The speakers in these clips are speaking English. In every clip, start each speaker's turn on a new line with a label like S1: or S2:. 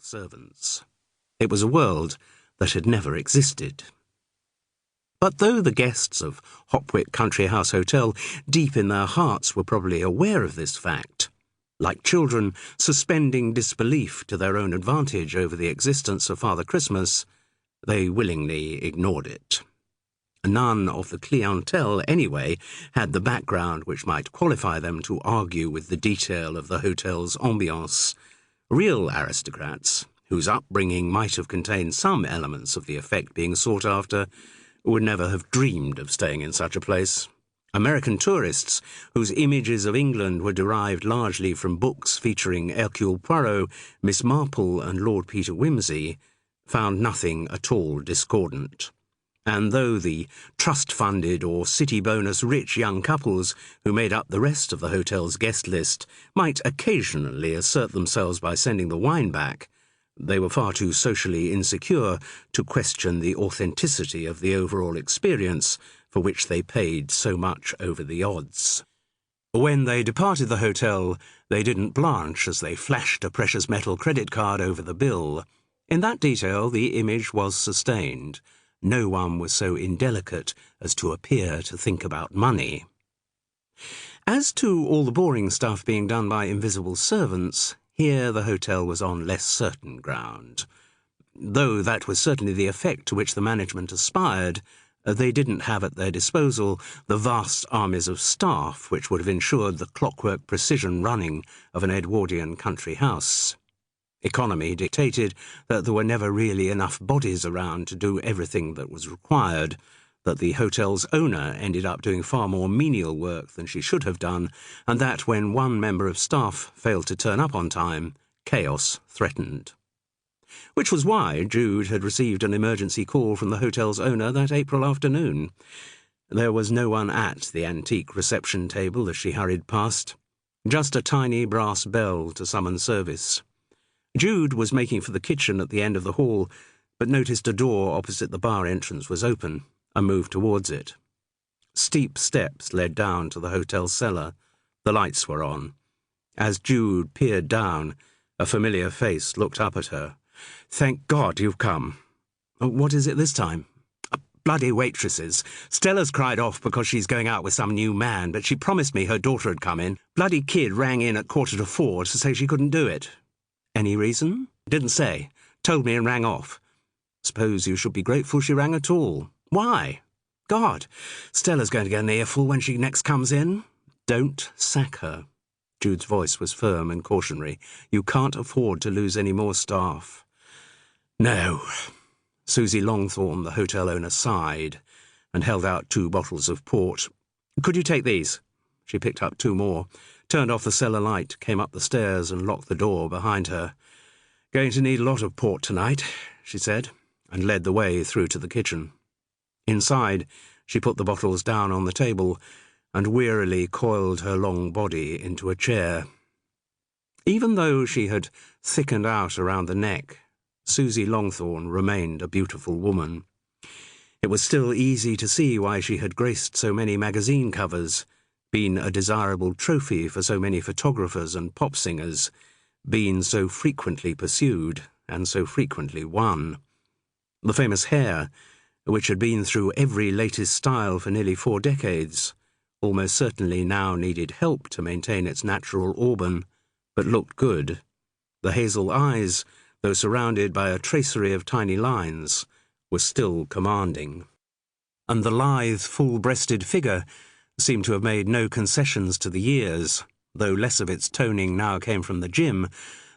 S1: servants. It was a world that had never existed. But though the guests of Hopwicke Country House Hotel, deep in their hearts, were probably aware of this fact, like children suspending disbelief to their own advantage over the existence of Father Christmas, they willingly ignored it. None of the clientele, anyway, had the background which might qualify them to argue with the detail of the hotel's ambiance. Real aristocrats, whose upbringing might have contained some elements of the effect being sought after, would never have dreamed of staying in such a place. American tourists, whose images of England were derived largely from books featuring Hercule Poirot, Miss Marple and Lord Peter Wimsey, found nothing at all discordant. And though the trust-funded or city-bonus-rich young couples who made up the rest of the hotel's guest list might occasionally assert themselves by sending the wine back, they were far too socially insecure to question the authenticity of the overall experience for which they paid so much over the odds. When they departed the hotel, they didn't blanch as they flashed a precious metal credit card over the bill. In that detail, the image was sustained. No one was so indelicate as to appear to think about money. As to all the boring stuff being done by invisible servants, here the hotel was on less certain ground. Though that was certainly the effect to which the management aspired, they didn't have at their disposal the vast armies of staff which would have ensured the clockwork precision running of an Edwardian country house. Economy dictated that there were never really enough bodies around to do everything that was required, that the hotel's owner ended up doing far more menial work than she should have done, and that when one member of staff failed to turn up on time, chaos threatened. Which was why Jude had received an emergency call from the hotel's owner that April afternoon. There was no one at the antique reception table as she hurried past, just a tiny brass bell to summon service. Jude was making for the kitchen at the end of the hall, but noticed a door opposite the bar entrance was open, and moved towards it. Steep steps led down to the hotel cellar. The lights were on. As Jude peered down, a familiar face looked up at her. "Thank God you've come." "What is it this time?" "Bloody waitresses. Stella's cried off because she's going out with some new man, but she promised me her daughter had come in. Bloody kid rang in at 3:45 to say she couldn't do it." "Any reason?" "Didn't say. Told me and rang off." "Suppose you should be grateful she rang at all." "Why?" "God, Stella's going to get an earful when she next comes in." "Don't sack her." Jude's voice was firm and cautionary. "You can't afford to lose any more staff." "No." Suzy Longthorne, the hotel owner, sighed and held out 2 bottles of port. "Could you take these?" She picked up 2 more, turned off the cellar light, came up the stairs and locked the door behind her. "Going to need a lot of port tonight," she said, and led the way through to the kitchen. Inside, she put the bottles down on the table and wearily coiled her long body into a chair. Even though she had thickened out around the neck, Suzy Longthorne remained a beautiful woman. It was still easy to see why she had graced so many magazine covers, been a desirable trophy for so many photographers and pop singers, been so frequently pursued and so frequently won. The famous hair, which had been through every latest style for nearly 4 decades, almost certainly now needed help to maintain its natural auburn, but looked good. The hazel eyes, though surrounded by a tracery of tiny lines, were still commanding. And the lithe, full-breasted figure seemed to have made no concessions to the years, though less of its toning now came from the gym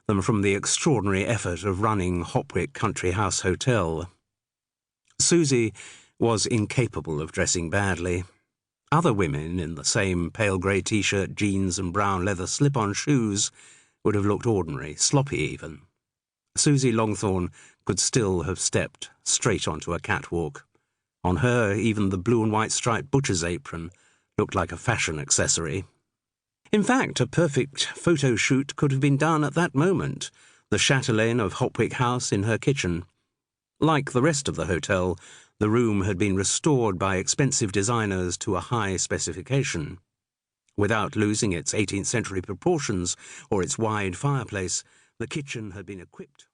S1: than from the extraordinary effort of running Hopwicke Country House Hotel. Suzy was incapable of dressing badly. Other women in the same pale grey t-shirt, jeans and brown leather slip-on shoes would have looked ordinary, sloppy even. Suzy Longthorne could still have stepped straight onto a catwalk. On her, even the blue and white striped butcher's apron looked like a fashion accessory. In fact, a perfect photo shoot could have been done at that moment, the chatelaine of Hopwicke House in her kitchen. Like the rest of the hotel, the room had been restored by expensive designers to a high specification. Without losing its 18th century proportions or its wide fireplace, the kitchen had been equipped